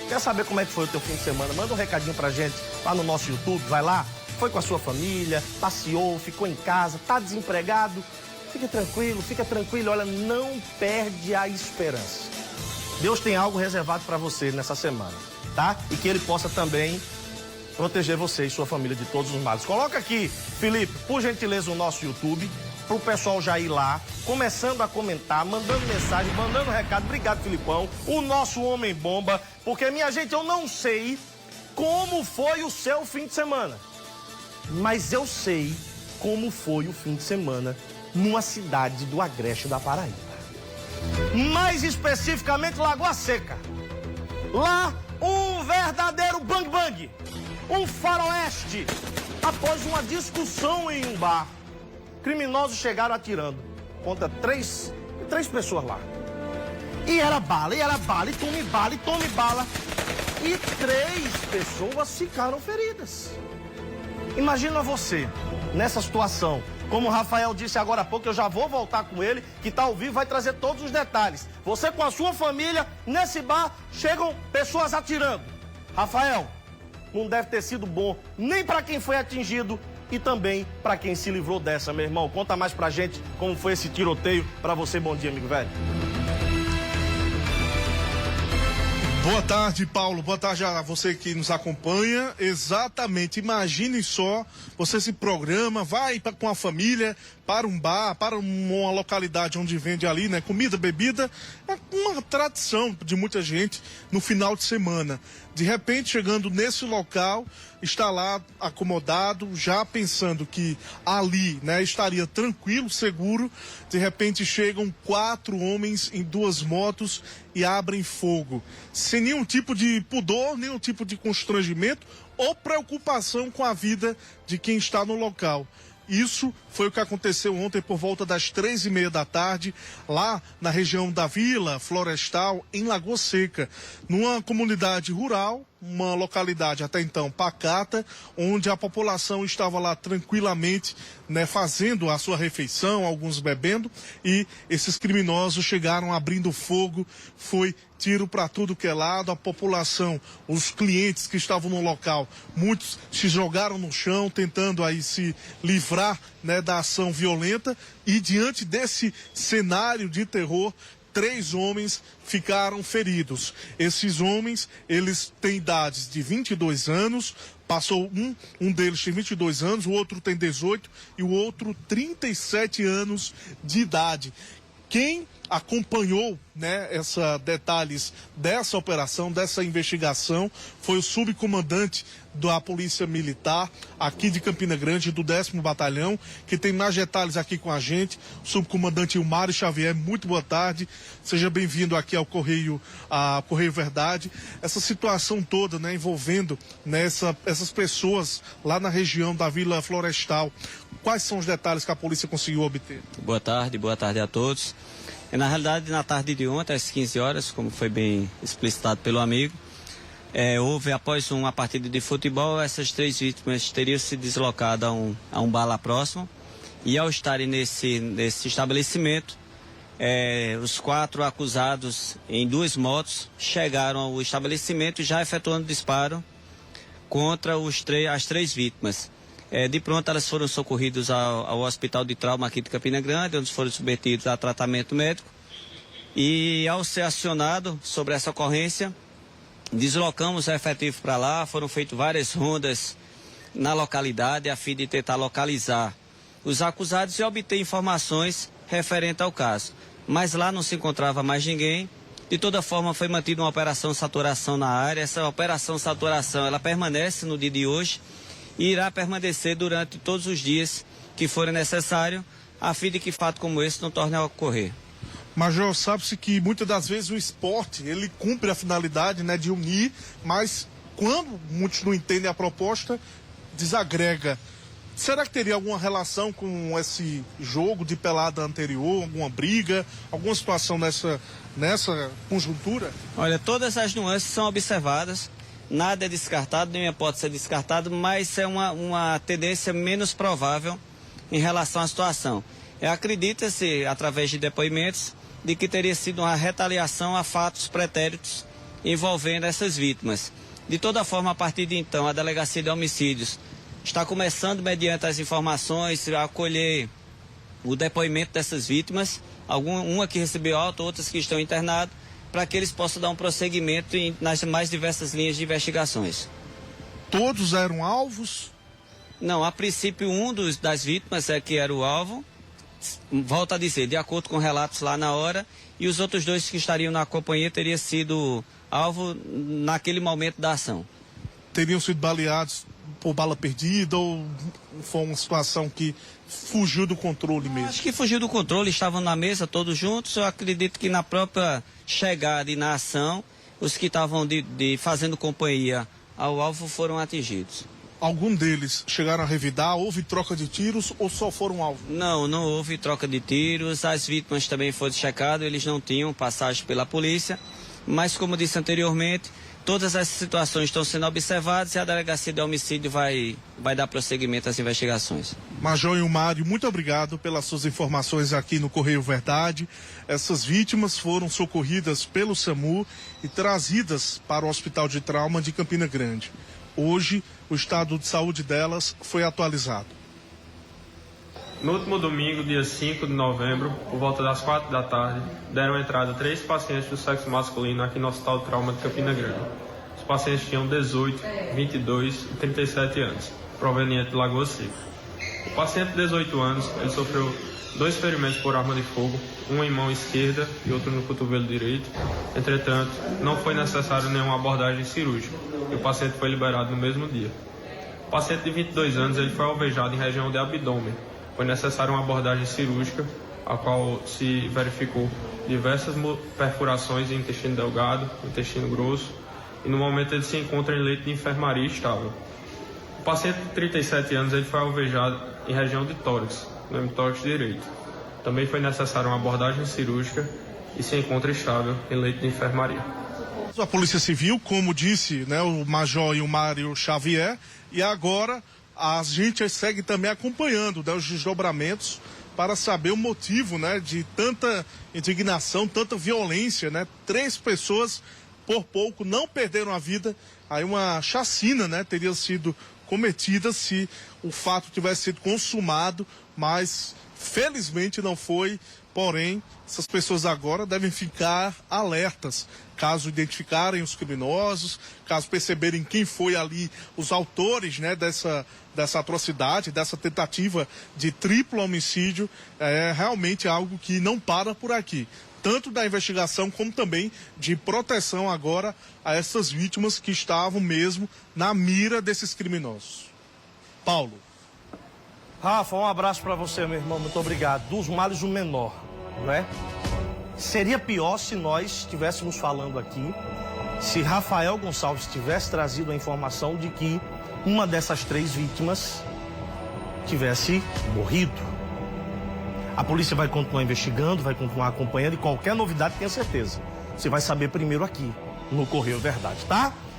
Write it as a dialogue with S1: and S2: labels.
S1: Quer saber como é que foi o teu fim de semana? Manda um recadinho pra gente lá no nosso YouTube, vai lá. Foi com a sua família, passeou, ficou em casa, tá desempregado? Fica tranquilo, olha, não perde a esperança. Deus tem algo reservado para você nessa semana, tá? E que Ele possa também proteger você e sua família de todos os males. Coloca aqui, Felipe, por gentileza, o nosso YouTube, pro pessoal já ir lá, começando a comentar, mandando mensagem, mandando recado. Obrigado, Filipão, o nosso homem bomba, porque, minha gente, eu não sei como foi o seu fim de semana, mas eu sei como foi o fim de semana numa cidade do Agreste da Paraíba. Mais especificamente, Lagoa Seca. Lá, um verdadeiro bang-bang, um faroeste. Após uma discussão em um bar, criminosos chegaram atirando contra três pessoas lá. E era bala, e tome bala. E 3 pessoas ficaram feridas. Imagina você, nessa situação. Como o Rafael disse agora há pouco, eu já vou voltar com ele, que está ao vivo, vai trazer todos os detalhes. Você com a sua família, nesse bar, chegam pessoas atirando. Rafael, não deve ter sido bom nem para quem foi atingido e também para quem se livrou dessa, meu irmão. Conta mais pra gente como foi esse tiroteio. Para você, bom dia, amigo velho.
S2: Boa tarde, Paulo. Boa tarde a você que nos acompanha. Exatamente. Imagine só, você se programa, vai com a família para um bar, para uma localidade onde vende ali, né, comida, bebida. É uma tradição de muita gente no final de semana. De repente, chegando nesse local, está lá acomodado, já pensando que ali, né, estaria tranquilo, seguro. De repente, chegam 4 homens em 2 motos e abrem fogo, sem nenhum tipo de pudor, nenhum tipo de constrangimento ou preocupação com a vida de quem está no local. Isso foi o que aconteceu ontem por volta das 3h30 da tarde, lá na região da Vila Florestal, em Lagoa Seca, numa comunidade rural, uma localidade até então pacata, onde a população estava lá tranquilamente, né, fazendo a sua refeição, alguns bebendo, e esses criminosos chegaram abrindo fogo. Foi tiro para tudo que é lado. A população, os clientes que estavam no local, muitos se jogaram no chão tentando aí se livrar, né, da ação violenta, e diante desse cenário de terror, 3 homens ficaram feridos. Esses homens, eles têm idades de 22 anos, passou um deles tem 22 anos, o outro tem 18 e o outro 37 anos de idade. Quem acompanhou, né, detalhes dessa operação, dessa investigação, foi o subcomandante da Polícia Militar aqui de Campina Grande, do 10º Batalhão, que tem mais detalhes aqui com a gente, o subcomandante Ilmário Xavier. Muito boa tarde, seja bem-vindo aqui ao Correio Verdade. Essa situação toda, né, envolvendo, né, essas pessoas lá na região da Vila Florestal, quais são os detalhes que a polícia conseguiu obter?
S3: Boa tarde a todos. Na realidade, na tarde de ontem, às 15 horas, como foi bem explicitado pelo amigo, houve, após uma partida de futebol, essas 3 vítimas teriam se deslocado a um bar lá próximo, e ao estarem nesse estabelecimento, os 4 acusados em 2 motos chegaram ao estabelecimento já efetuando disparo contra as 3 vítimas. De pronto, elas foram socorridas ao Hospital de Trauma aqui de Campina Grande, onde foram submetidos a tratamento médico. E ao ser acionado sobre essa ocorrência, deslocamos o efetivo para lá, foram feitas várias rondas na localidade a fim de tentar localizar os acusados e obter informações referentes ao caso. Mas lá não se encontrava mais ninguém. De toda forma, foi mantida uma operação saturação na área. Essa operação saturação, ela permanece no dia de hoje e irá permanecer durante todos os dias que forem necessários, a fim de que fato como esse não torne a ocorrer.
S2: Major, sabe-se que muitas das vezes o esporte, ele cumpre a finalidade, né, de unir, mas quando muitos não entendem a proposta, desagrega. Será que teria alguma relação com esse jogo de pelada anterior, alguma briga, alguma situação nessa conjuntura?
S3: Olha, todas as nuances são observadas. Nada é descartado, nenhuma pode ser descartado, mas é uma tendência menos provável em relação à situação. Acredita-se, através de depoimentos, de que teria sido uma retaliação a fatos pretéritos envolvendo essas vítimas. De toda forma, a partir de então, a Delegacia de Homicídios está começando, mediante as informações, a acolher o depoimento dessas vítimas, uma que recebeu alta, outras que estão internadas, para que eles possam dar um prosseguimento nas mais diversas linhas de investigações.
S2: Todos eram alvos?
S3: Não, a princípio das vítimas é que era o alvo, volto a dizer, de acordo com relatos lá na hora, e os outros dois que estariam na companhia teriam sido alvo naquele momento da ação.
S2: Teriam sido baleados por bala perdida ou foi uma situação que fugiu do controle mesmo?
S3: Acho que fugiu do controle, estavam na mesa todos juntos. Eu acredito que na própria chegada e na ação, os que estavam fazendo companhia ao alvo foram atingidos.
S2: Algum deles chegaram a revidar? Houve troca de tiros ou só foram alvos?
S3: Não houve troca de tiros. As vítimas também foram checadas, eles não tinham passagem pela polícia. Mas, como disse anteriormente, todas essas situações estão sendo observadas e a Delegacia de Homicídio vai dar prosseguimento às investigações.
S2: Major Ilmário, muito obrigado pelas suas informações aqui no Correio Verdade. Essas vítimas foram socorridas pelo SAMU e trazidas para o Hospital de Trauma de Campina Grande. Hoje, o estado de saúde delas foi atualizado.
S4: No último domingo, dia 5 de novembro, por volta das 4 da tarde, deram entrada 3 pacientes do sexo masculino aqui no Hospital de Trauma de Campina Grande. Os pacientes tinham 18, 22 e 37 anos, provenientes de Lagoa Seca. O paciente de 18 anos, ele sofreu 2 ferimentos por arma de fogo, um em mão esquerda e outro no cotovelo direito. Entretanto, não foi necessário nenhuma abordagem cirúrgica e o paciente foi liberado no mesmo dia. O paciente de 22 anos, ele foi alvejado em região de abdômen. Foi necessária uma abordagem cirúrgica, a qual se verificou diversas perfurações em intestino delgado, intestino grosso, e no momento ele se encontra em leito de enfermaria estável. O paciente de 37 anos ele foi alvejado em região de tórax, no hemitórax direito. Também foi necessária uma abordagem cirúrgica e se encontra estável em leito de enfermaria.
S2: A Polícia Civil, como disse, né, o Major Ilmário Xavier, e agora a gente segue também acompanhando, né, os desdobramentos para saber o motivo, né, de tanta indignação, tanta violência, né? 3 pessoas por pouco não perderam a vida. Aí uma chacina, né, teria sido cometida se o fato tivesse sido consumado, mas felizmente não foi. Porém, essas pessoas agora devem ficar alertas, caso identificarem os criminosos, caso perceberem quem foi ali os autores, né, dessa atrocidade, dessa tentativa de triplo homicídio. É realmente algo que não para por aqui, tanto da investigação como também de proteção agora a essas vítimas que estavam mesmo na mira desses criminosos. Paulo.
S1: Rafa, um abraço para você, meu irmão. Muito obrigado. Dos males o menor, não é? Seria pior se nós estivéssemos falando aqui, se Rafael Gonçalves tivesse trazido a informação de que uma dessas 3 vítimas tivesse morrido. A polícia vai continuar investigando, vai continuar acompanhando e qualquer novidade, tenha certeza, você vai saber primeiro aqui, no Correio Verdade, tá?